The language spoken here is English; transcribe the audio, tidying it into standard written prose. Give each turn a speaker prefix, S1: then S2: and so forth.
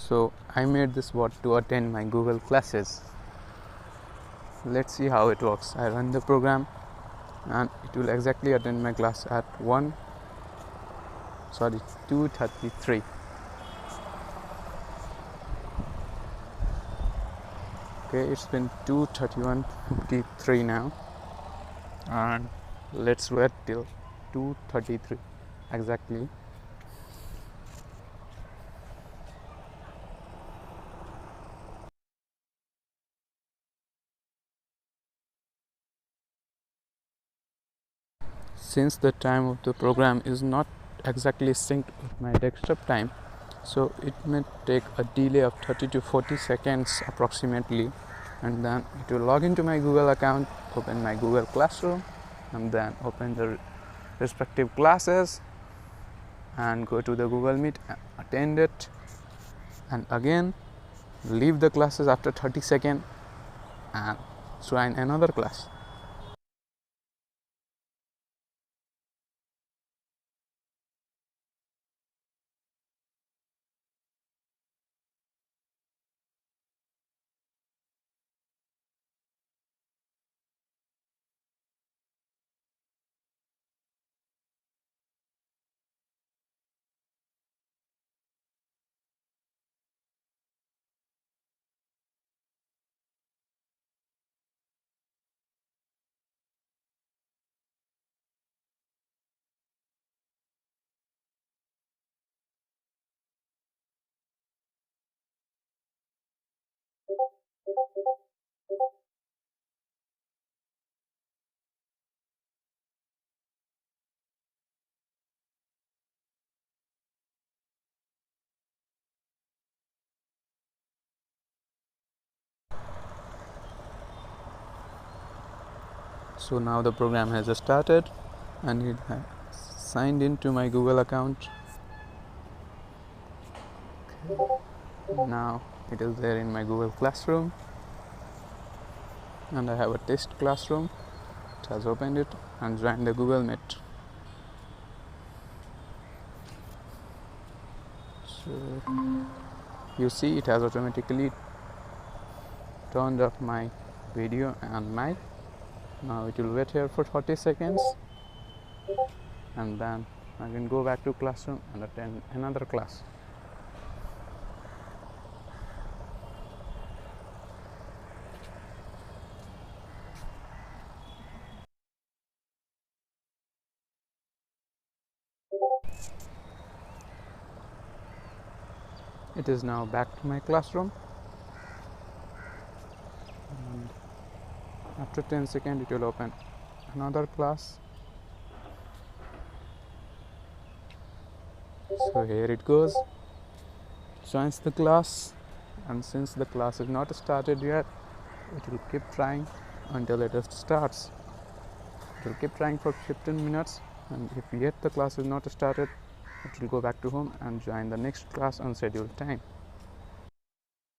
S1: So I made this bot to attend my Google classes. Let's see how it works. I run the program and it will exactly attend my class at 2:33. Okay, it's been 2:31:53 now, and let's wait till 2:33 exactly. Since the time of the program is not exactly synced with my desktop time, so it may take a delay of 30 to 40 seconds approximately, and then it will log into my Google account, open my Google Classroom, and then open the respective classes and go to the Google Meet, attend it, and again leave the classes after 30 seconds and join another class. So now the program has started and it has signed into my Google account. Now it is there in my Google Classroom, and I have a test classroom. It has opened it and joined the Google Meet. So you see it has automatically turned off my video and mic. Now it will wait here for 40 seconds and then I can go back to classroom and attend another class. It is now back to my classroom, and after 10 seconds it will open another class. So here it goes, joins the class, and since the class is not started yet, it will keep trying until it starts. It will keep trying for 15 minutes, and if yet the class is not started, it will go back to home and join the next class on scheduled time.